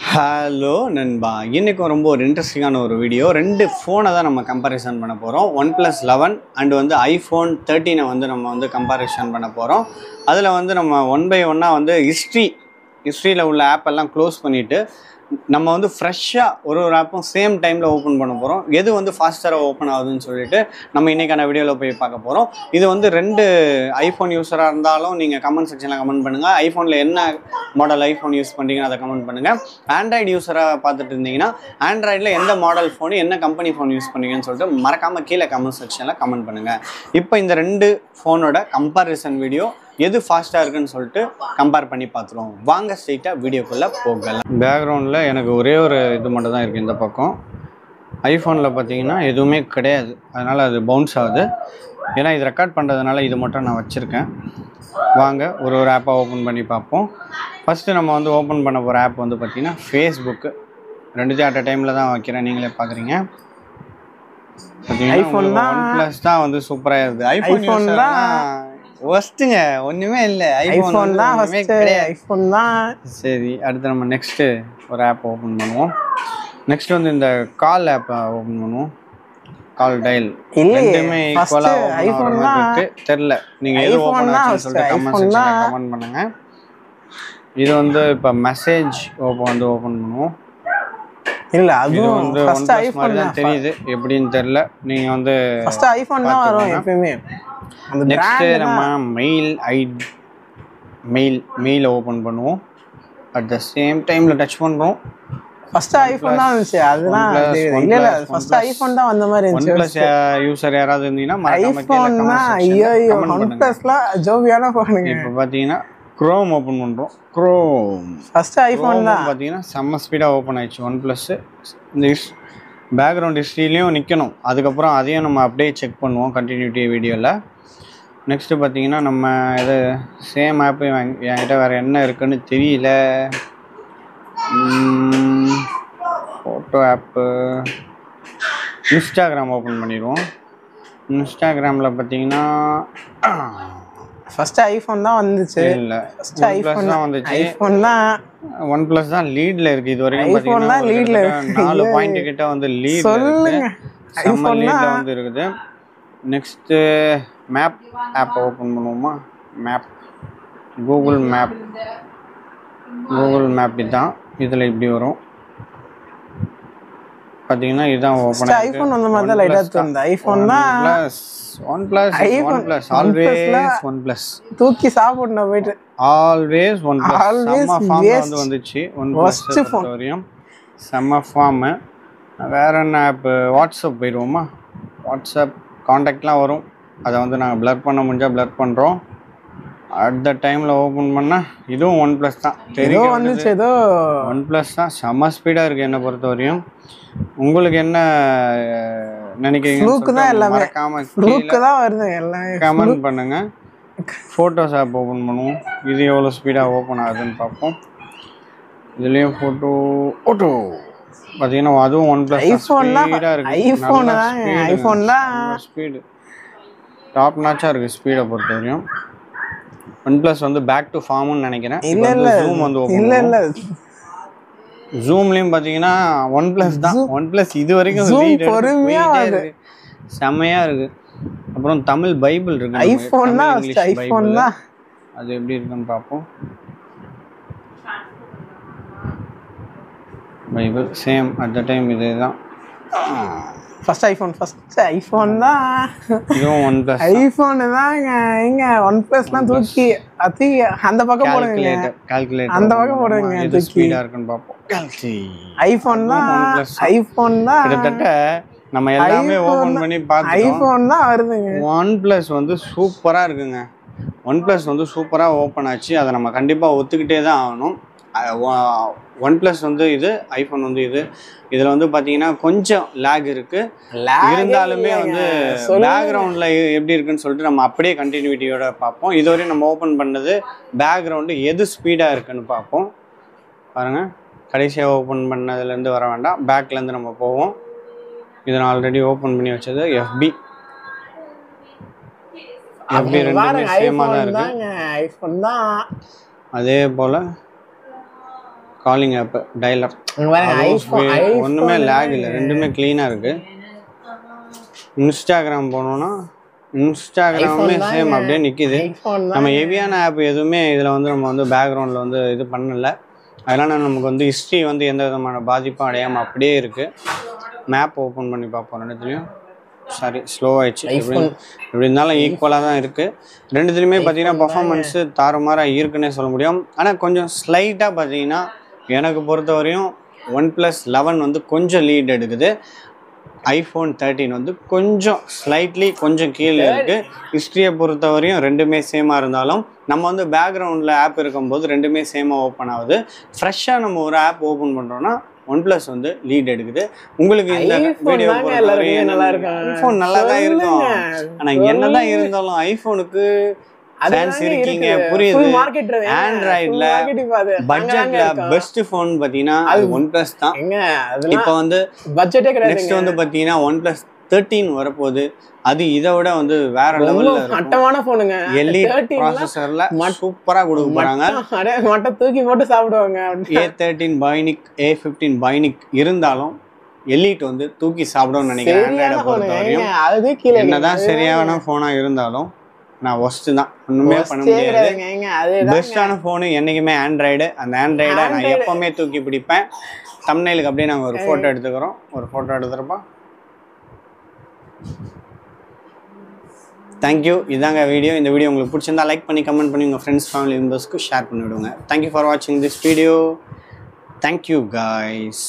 Hello நண்பா, இன்றைக்கும் ரொம்ப ஒரு இன்ட்ரெஸ்டிங்கான ஒரு வீடியோ. ரெண்டு ஃபோனை தான் நம்ம கம்பேரிசன் பண்ண போகிறோம். OnePlus 11 அண்ட் iPhone 13 நம்ம கம்பேரிசன் பண்ண போகிறோம். அதில் நம்ம ஒன் பை ஒன்னாக ஹிஸ்ட்ரியில் உள்ள ஆப் எல்லாம் க்ளோஸ் பண்ணிவிட்டு நம்ம ஃப்ரெஷ்ஷாக ஒரு ஆப்பும் சேம் டைமில் ஓப்பன் பண்ண போகிறோம். எது ஃபாஸ்டராக ஓப்பன் ஆகுதுன்னு சொல்லிட்டு நம்ம இன்றைக்கான வீடியோவில் போய் பார்க்க போகிறோம். இது ரெண்டு ஐஃபோன் யூஸராக இருந்தாலும் நீங்கள் கமெண்ட் செக்ஷனில் கமெண்ட் பண்ணுங்கள். ஐஃபோனில் என்ன மாடல் ஐஃபோன் யூஸ் பண்ணுறீங்கன்னு அதை கமெண்ட் பண்ணுங்கள். ஆண்ட்ராய்டு யூஸராக பார்த்துட்டு இருந்தீங்கன்னா ஆண்ட்ராய்டில் எந்த மாடல் ஃபோனு என்ன கம்பெனி ஃபோன் யூஸ் பண்ணுவீங்கன்னு சொல்லிட்டு மறக்காமல் கீழே கமெண்ட் செக்ஷனில் கமெண்ட் பண்ணுங்கள். இப்போ இந்த ரெண்டு ஃபோனோட கம்பேரிசன் வீடியோ எது ஃபாஸ்ட்டாக இருக்குன்னு சொல்லிட்டு கம்பேர் பண்ணி பார்த்துருவோம். வாங்க ஸ்ட்ரெயிட்டாக வீடியோக்குள்ளே போகலாம். பேக்ரவுண்டில் எனக்கு ஒரே ஒரு இது மட்டும் தான் இருக்குது. இந்த பக்கம் ஐஃபோனில் பார்த்தீங்கன்னா எதுவுமே கிடையாது, அதனால் அது பவுன்ஸ் ஆகுது. ஏன்னா இது ரெக்கார்ட் பண்ணுறதுனால இது மட்டும் நான் வச்சுருக்கேன். வாங்க ஒரு ஆப்பாக ஓப்பன் பண்ணி பார்ப்போம். ஃபஸ்ட்டு நம்ம ஓப்பன் பண்ண போகிற ஆப் பார்த்திங்கன்னா ஃபேஸ்புக்கு. ரெண்டுத்தையும் அட் அ டைமில் தான் வைக்கிறேன், நீங்களே பார்க்குறீங்க. ஐஃபோன் தான் OnePlus தான் சூப்பராக இருக்குது. ஐஃபோன் தான் ஒஸ்ட்டுங்க, ஒன்றுமே இல்லை. ஐஃபோன் தான் ஐஃபோன் தான். சரி, அடுத்து நம்ம நெக்ஸ்ட்டு ஒரு ஆப் ஓப்பன் பண்ணுவோம். நெக்ஸ்ட் இந்த கால் ஆப்பை ஓப்பன் பண்ணுவோம். கால் டயல் ரெண்டுமே ஈக்குவலாக ஐஃபோன் தான் தெரில. நீங்கள் எது ஓப்பன் ஆச்சுன்னு சொல்லிட்டு கமெண்ட் பண்ணுங்கள். இது இப்போ மெசேஜ் ஓப்பன் பண்ணுவோம். இல்லை, அது ஃபர்ஸ்ட் ஐஃபோன் தான் தெரியுது, எப்படின்னு தெரில. நீங்கள் ஃபர்ஸ்ட் ஐஃபோன் தான் வரும் எப்பவுமே. நெக்ஸ்ட்டு நம்ம மெயில் ஓப்பன் பண்ணுவோம். அட் த சேம் டைமில் டச் பண்ணுறோம். ஃபர்ஸ்ட் ஐஃபோன் தான் இருந்துச்சு, அதுதான் இல்லை ஃபர்ஸ்ட் ஐஃபோன் தான் வந்த மாதிரி இருந்துச்சு. OnePlus யூசர் யாராவது இருந்தீங்கன்னா ஐஃபோன் தான். ஐயோ OnePlusலாம் ஜோவியான ஃபோனுங்க. இப்போ பார்த்தீங்கன்னா க்ரோம் ஓப்பன் பண்ணுறோம். க்ரோம் ஃபர்ஸ்ட் ஐஃபோன் தான் பார்த்தீங்கன்னா செம்ம ஸ்பீடாக ஓப்பன் ஆயிடுச்சு. OnePlus இந்த பேக்ரவுண்ட் ஹிஸ்ட்ரிலையும் நிற்கணும். அதுக்கப்புறம் அதையும் நம்ம அப்படியே செக் பண்ணுவோம் கண்டினியூட்டி வீடியோவில். நெக்ஸ்ட்டு பார்த்தீங்கன்னா நம்ம இது சேம் ஆப்பு என்கிட்ட வேறு என்ன இருக்குன்னு தெரியல. ஃபோட்டோ ஆப்பு இன்ஸ்டாகிராம் ஓப்பன் பண்ணிடுவோம். இன்ஸ்டாகிராமில் பார்த்தீங்கன்னா ஃபர்ஸ்ட் ஐஃபோன் தான் வந்துச்சு. இல்லை, OnePlus தான் வந்துச்சு. ஐஃபோன் தான் OnePlus தான் லீடில் இருக்குது. இது வரைக்கும் பார்த்தீங்கன்னா லீடில் 4 பாயிண்ட் கிட்ட லீட் இருக்குது. செம்ம லீடில் இருக்குது. நெக்ஸ்ட்டு மேப் ஆப் ஓப்பன் பண்ணுவோமா? கூகுள் மேப் இதுதான். இதில் இப்படி வரும் பார்த்தீங்கன்னா, இதுதான் ஓப்பன். ஐஃபோன் அந்த மாதிரி தான் லைட்டாக தோணுது. ஐஃபோன் தான் OnePlus ஆல்வேஸ் OnePlus தூக்கி சாப்பிடணும் போயிட்டு. ஆல்வேஸ் OnePlus செம்ம ஃபார்ம் வந்துச்சு. OnePlus வரையும் செம்ம ஃபார்மு. வேற என்ன ஆப்பு? வாட்ஸ்அப் போயிடுவோமா? வாட்ஸ்அப் காண்டாக்ட்லாம் வரும். அதை நாங்கள் ப்ளர் பண்ண முடிஞ்சால் ப்ளர் பண்ணுறோம். அட் த டைமில் ஓப்பன் பண்ணால் இதுவும் OnePlus தான் தெரியும். வந்துச்சு ஏதோ OnePlus தான். செம்ம ஸ்பீடாக இருக்குது என்னை பொறுத்த வரையும். உங்களுக்கு என்ன நினைக்கிறீங்க? கமெண்ட் பண்ணுங்க. ஃபோட்டோஸ் ஆப் ஓப்பன் பண்ணுவோம். இது எவ்வளோ ஸ்பீடாக ஓப்பன் ஆகுதுன்னு பார்ப்போம். இதுலேயும் ஃபோட்டோ பார்த்தீங்கன்னா அதுவும் OnePlus ஸ்பீடாக இருக்குது. ஸ்பீடு டாப் நாச்சாக இருக்குது ஸ்பீடை பொறுத்த வரையும். OnePlus பேக் டு ஃபார்ம்னு நினைக்கிறேன். ஜூம் இல்லை ஜூம்லேயும் பார்த்தீங்கன்னா OnePlus தான். OnePlus இது வரைக்கும் செம்மையாக இருக்குது. அப்புறம் தமிழ் பைபிள் இருக்குது. ஐஃபோன் தான் அது எப்படி இருக்குன்னு பார்ப்போம். Bible same at the time இதே தான். ஃபர்ஸ்ட் ஐஃபோன் தான். இதுவும் OnePlus ஐஃபோன் தாங்க. எங்க OnePlusலாம் தூக்கி அந்த பக்கம் போடுங்க. கால்குலேட்டர் அந்த பக்கம் போடுங்க. இது ஸ்பீடா இருக்குன்னு பாப்போம். ஐஃபோன் தான் கிட்டத்தட்ட நம்ம எல்லாமே ஓபன் பண்ணி பார்த்தோம். ஐஃபோன் தான் வருதுங்க. OnePlus சூப்பரா இருக்குங்க. OnePlus சூப்பரா ஓபன் ஆச்சு. அதை நம்ம கண்டிப்பா ஒத்துக்கிட்டே தான் ஆகணும். OnePlus இது ஐஃபோன் இது. இதில் பார்த்தீங்கன்னா கொஞ்சம் லேக் இருக்குது. இருந்தாலுமே பேக்ரவுண்டில் எப்படி இருக்குன்னு சொல்லிட்டு நம்ம அப்படியே கண்டினியூட்டியோட பார்ப்போம். இதுவரையும் நம்ம ஓப்பன் பண்ணது பேக்ரவுண்டு எது ஸ்பீடாக இருக்குன்னு பார்ப்போம். பாருங்கள், கடைசியாக ஓப்பன் பண்ணதுலேருந்து வர வேண்டாம், பேக்லேருந்து நம்ம போவோம். இதை நான் ஆல்ரெடி ஓப்பன் பண்ணி வச்சது FB ரெண்டுமே சேமாக தான் இருக்குது. ஐஃபோன் தான். அதே போல் காலிங் ஆப் டயலர் ஒன்றுமே லேக் இல்லை, ரெண்டுமே க்ளீனாக இருக்குது. இன்ஸ்டாகிராம் போனோன்னா இன்ஸ்டாகிராமே சேம் அப்படியே நிற்கிது. நம்ம ஹெவியான ஆப் எதுவுமே இதில் வந்து நம்ம வந்து பேக்ரவுண்டில் வந்து இது பண்ணலை. அதெல்லாம் நமக்கு வந்து ஹிஸ்ட்ரி வந்து எந்த விதமான பாதிப்பும் அடையாமல் அப்படியே இருக்குது. மேப் ஓப்பன் பண்ணி பார்ப்போம். ரெண்டுத்துலேயும் சாரி ஸ்லோ ஆயிடுச்சு. எப்படி இருந்தாலும் ஈக்குவலாக தான் இருக்குது. ரெண்டுத்துலேயுமே பார்த்தீங்கன்னா பர்ஃபார்மன்ஸு தாறுமாறாக இருக்குன்னே சொல்ல முடியும். ஆனால் கொஞ்சம் ஸ்லைட்டாக பார்த்தீங்கன்னா எனக்கு பொறுத்த வரையும் OnePlus 11 வந்து கொஞ்சம் லீட் எடுக்குது. iPhone 13 வந்து கொஞ்சம் ஸ்லைட்லி கொஞ்சம் கீழே இருக்குது. ஹிஸ்ட்ரியை பொறுத்த வரையும் ரெண்டுமே சேமாக இருந்தாலும் நம்ம வந்து பேக்ரவுண்டில் ஆப் இருக்கும்போது ரெண்டுமே சேமாக ஓப்பன் ஆகுது. ஃப்ரெஷ்ஷாக நம்ம ஒரு ஆப் ஓப்பன் பண்ணுறோன்னா OnePlus வந்து லீட் எடுக்குது. உங்களுக்கு இந்த வீடியோ ஐஃபோன் நல்லா தான் இருக்கும். ஆனால் என்னதான் இருந்தாலும் ஐஃபோனுக்கு ஃபேன்ஸ் இருக்கீங்க, புரியுது. ஆண்ட்ராய்டில் பட்ஜெட்ல பெஸ்ட் ஃபோன் பார்த்தீங்கன்னா அது OnePlus தான். இப்போ வந்து பட்ஜெட்டே கிடையாது. நெக்ஸ்ட் வந்து பார்த்தீங்கன்னா OnePlus 13 வரப்போகுது. அது இதை விட வந்து வேற லெவல்ல அட்டமான ஃபோனுங்க. எலிட் ப்ராசஸர்ல சூப்பரா கொடுக்க போறாங்க. மட்ட தூக்கி போட்டு சாப்பிடுவாங்க. A13 பைனிக் A15 பைனிக் இருந்தாலும் எலிட் வந்து தூக்கி சாப்பிடும்னு நினைக்கிறேன். ஆண்ட்ராய்டை பொறுத்தவரையும் என்னதான் சரியான ஃபோனா இருந்தாலும் நான் ஒஸ்ட்டு தான், ஒன்றுமே பண்ண முடியாது. பெஸ்ட்டான ஃபோனு என்றைக்குமே ஆண்ட்ராய்டு. அந்த ஆண்ட்ராய்டை நான் எப்போவுமே தூக்கி பிடிப்பேன். தம்ப்நெயிலுக்கு அப்படியே நாங்கள் ஒரு ஃபோட்டோ எடுத்துக்கிறோம். ஒரு ஃபோட்டோ எடுத்துகிறப்பா. தேங்க்யூ. இதாங்க வீடியோ. இந்த வீடியோ உங்களுக்கு பிடிச்சிருந்தா லைக் பண்ணி கமெண்ட் பண்ணி உங்கள் ஃப்ரெண்ட்ஸ் ஃபேமிலி மெம்பர்ஸ்க்கு ஷேர் பண்ணி விடுங்க. தேங்க்யூ ஃபார் வாட்சிங் திஸ் வீடியோ. Thank you guys.